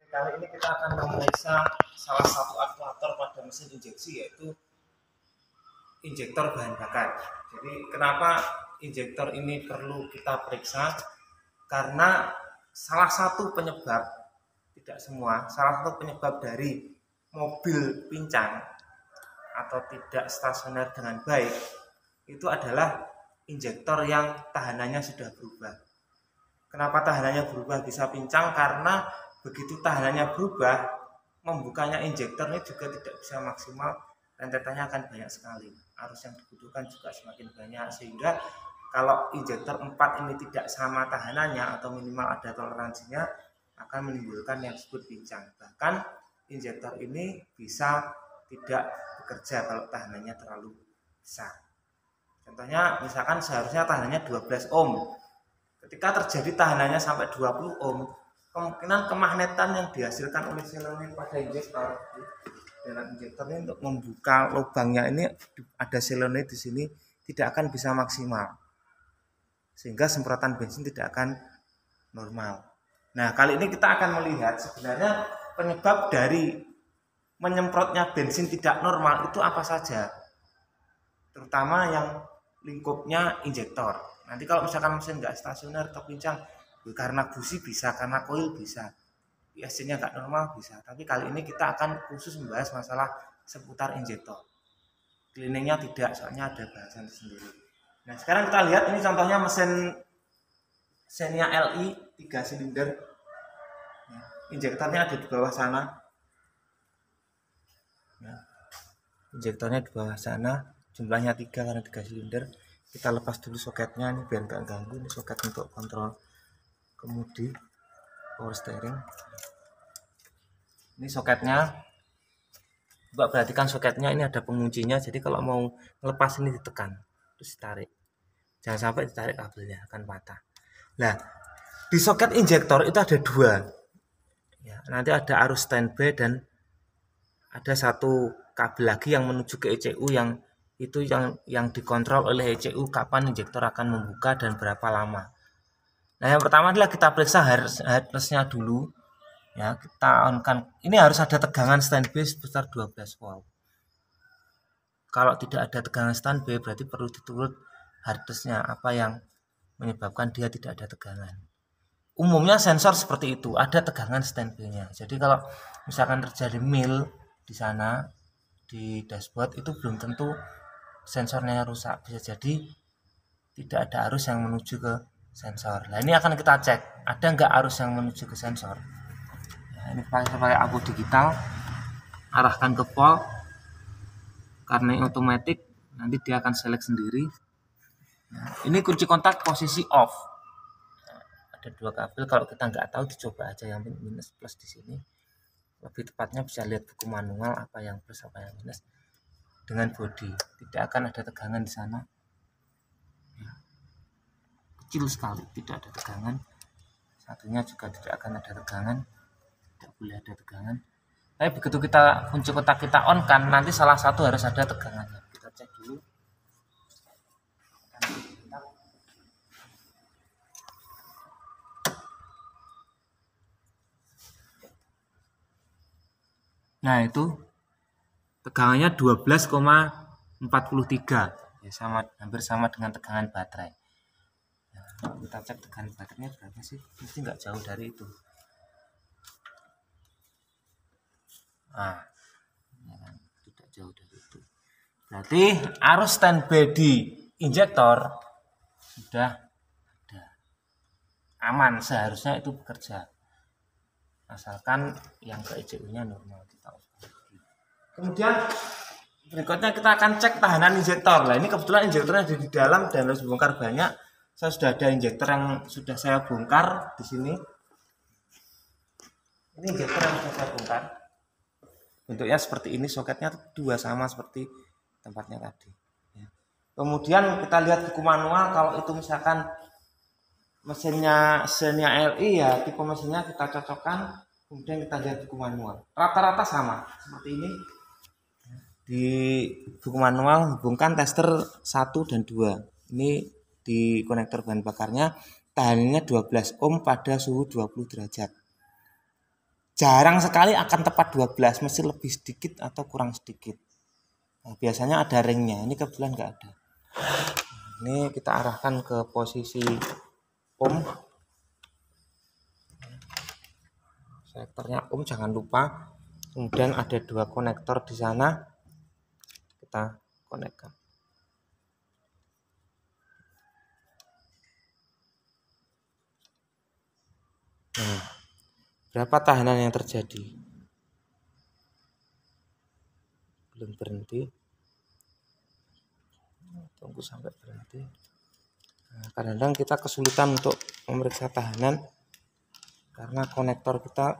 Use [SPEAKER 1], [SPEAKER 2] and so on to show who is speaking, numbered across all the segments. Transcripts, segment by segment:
[SPEAKER 1] Kali ini kita akan memeriksa salah satu aktuator pada mesin injeksi, yaitu injektor bahan bakar. Jadi kenapa injektor ini perlu kita periksa? Karena salah satu penyebab, tidak semua, salah satu penyebab dari mobil pincang atau tidak stasioner dengan baik itu adalah injektor yang tahanannya sudah berubah. Kenapa tahanannya berubah bisa pincang? Karena begitu tahanannya berubah, membukanya injektor ini juga tidak bisa maksimal, rentetannya akan banyak sekali. Arus yang dibutuhkan juga semakin banyak, sehingga kalau injektor 4 ini tidak sama tahanannya atau minimal ada toleransinya, akan menimbulkan yang disebut pincang. Bahkan injektor ini bisa tidak bekerja kalau tahanannya terlalu besar. Contohnya misalkan seharusnya tahanannya 12 ohm. Ketika terjadi tahanannya sampai 20 ohm, kemungkinan kemagnetan yang dihasilkan oleh selenoid pada injektor dalam injektor ini untuk membuka lubangnya ini ada selenoid di sini tidak akan bisa maksimal, sehingga semprotan bensin tidak akan normal. Nah, kali ini kita akan melihat sebenarnya penyebab dari menyemprotnya bensin tidak normal itu apa saja, terutama yang lingkupnya injektor. Nanti kalau misalkan mesin nggak stasioner atau pincang, karena busi bisa, karena koil bisa, ISC-nya nggak normal bisa. Tapi kali ini kita akan khusus membahas masalah seputar injektor. Cleaningnya tidak, soalnya ada bahasan sendiri. Nah, sekarang kita lihat ini contohnya mesin Xenia LI 3 silinder. Injektornya ada di bawah sana. Injektornya di bawah sana, jumlahnya 3 karena 3 silinder. Kita lepas dulu soketnya ini biar nggak ganggu. Ini soket untuk kontrol kemudi, power steering. Ini soketnya. Coba perhatikan soketnya, ini ada penguncinya. Jadi kalau mau lepas ini ditekan, terus ditarik. Jangan sampai ditarik kabelnya, akan patah. Nah, di soket injektor itu ada 2. Ya, nanti ada arus standby dan ada satu kabel lagi yang menuju ke ECU yang itu yang dikontrol oleh ECU kapan injektor akan membuka dan berapa lama. Nah, yang pertama adalah kita periksa harness-nya dulu. Ya, kita on-kan. Ini harus ada tegangan standby sebesar 12 volt. Kalau tidak ada tegangan standby berarti perlu diturut harness-nya, apa yang menyebabkan dia tidak ada tegangan. Umumnya sensor seperti itu, ada tegangan standby-nya. Jadi kalau misalkan terjadi mil di sana di dashboard itu belum tentu sensornya rusak, bisa jadi tidak ada arus yang menuju ke sensor. Nah, ini akan kita cek, ada nggak arus yang menuju ke sensor. Nah, ini pakai aku digital, arahkan ke pol, karena otomatis nanti dia akan select sendiri. Nah, ini kunci kontak posisi off. Nah, ada 2 kabel, kalau kita nggak tahu dicoba aja yang minus plus di sini. Lebih tepatnya bisa lihat buku manual apa yang plus apa yang minus. Dengan body tidak akan ada tegangan di sana, ya, kecil sekali, tidak ada tegangan. Satunya juga tidak akan ada tegangan, tidak boleh ada tegangan. Tapi begitu kita kunci kotak kita on kan, nanti salah satu harus ada tegangannya. Kita cek dulu. Nah, itu tegangannya 12,43, ya, hampir sama dengan tegangan baterai. Nah, kita cek tegangan baterainya berapa sih? Mesti nggak jauh dari itu. Nah, ya, tidak jauh dari itu. Berarti arus standby di injektor sudah ada, aman, seharusnya itu bekerja. Asalkan yang ke ECU-nya normal kita off. Kemudian berikutnya kita akan cek tahanan injektor. Nah, ini kebetulan injektornya ada di dalam dan harus bongkar banyak. Saya sudah ada injektor yang sudah saya bongkar di sini. Ini injektor yang sudah saya bongkar. Bentuknya seperti ini, soketnya 2 sama seperti tempatnya tadi. Ya. Kemudian kita lihat buku manual. Kalau itu misalkan mesinnya Xenia LI, ya tipe mesinnya kita cocokkan. Kemudian kita lihat buku manual. Rata-rata sama seperti ini. Di buku manual hubungkan tester 1 dan 2. Ini di konektor bahan bakarnya tahanannya 12 ohm pada suhu 20 derajat. jarang sekali akan tepat 12, mesti lebih sedikit atau kurang sedikit. Nah, biasanya ada ringnya, ini kebetulan nggak ada. Ini kita arahkan ke posisi ohm. Selektornya ohm jangan lupa. Kemudian ada 2 konektor di sana. Kita konekkan. Nah, berapa tahanan yang terjadi? Belum berhenti. Tunggu sampai berhenti. Nah, kadang-kadang kita kesulitan untuk memeriksa tahanan karena konektor kita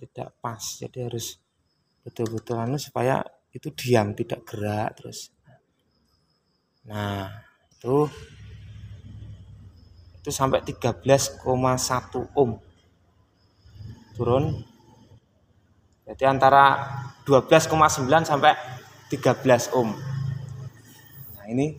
[SPEAKER 1] tidak pas, jadi harus betul-betul supaya itu diam, tidak gerak terus. Nah, itu sampai 13,1 ohm turun. Jadi antara 12,9 sampai 13 ohm. Nah, ini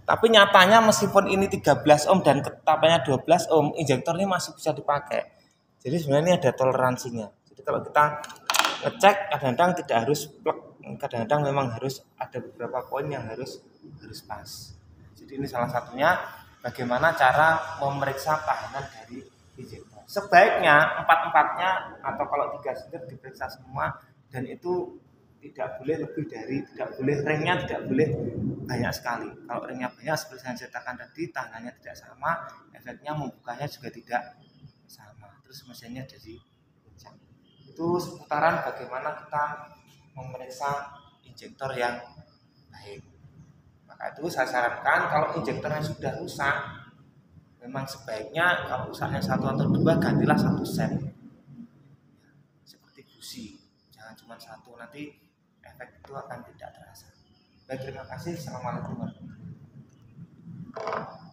[SPEAKER 1] tapi nyatanya meskipun ini 13 ohm dan ketapanya 12 ohm, injektor ini masih bisa dipakai. Jadi sebenarnya ini ada toleransinya. Jadi kalau kita ngecek kadang-kadang tidak harus plug, kadang-kadang memang harus ada beberapa poin yang harus pas. Jadi ini salah satunya bagaimana cara memeriksa tahanan dari injektor. Sebaiknya 4-4-nya atau kalau 3 silinder diperiksa semua, dan itu tidak boleh lebih dari, tidak boleh ringnya tidak boleh banyak sekali. Kalau ringnya banyak seperti yang saya katakan tadi, tahanannya tidak sama, efeknya membukanya juga tidak sama. Terus mesinnya jadi kencang. Itu seputaran bagaimana kita memeriksa injektor yang baik. Maka itu saya sarankan kalau injektornya sudah rusak, memang sebaiknya kalau rusaknya 1 atau 2, gantilah 1 set. Seperti busi, jangan cuma 1, nanti efek itu akan tidak terasa. Baik, terima kasih. Assalamualaikum warahmatullahi wabarakatuh.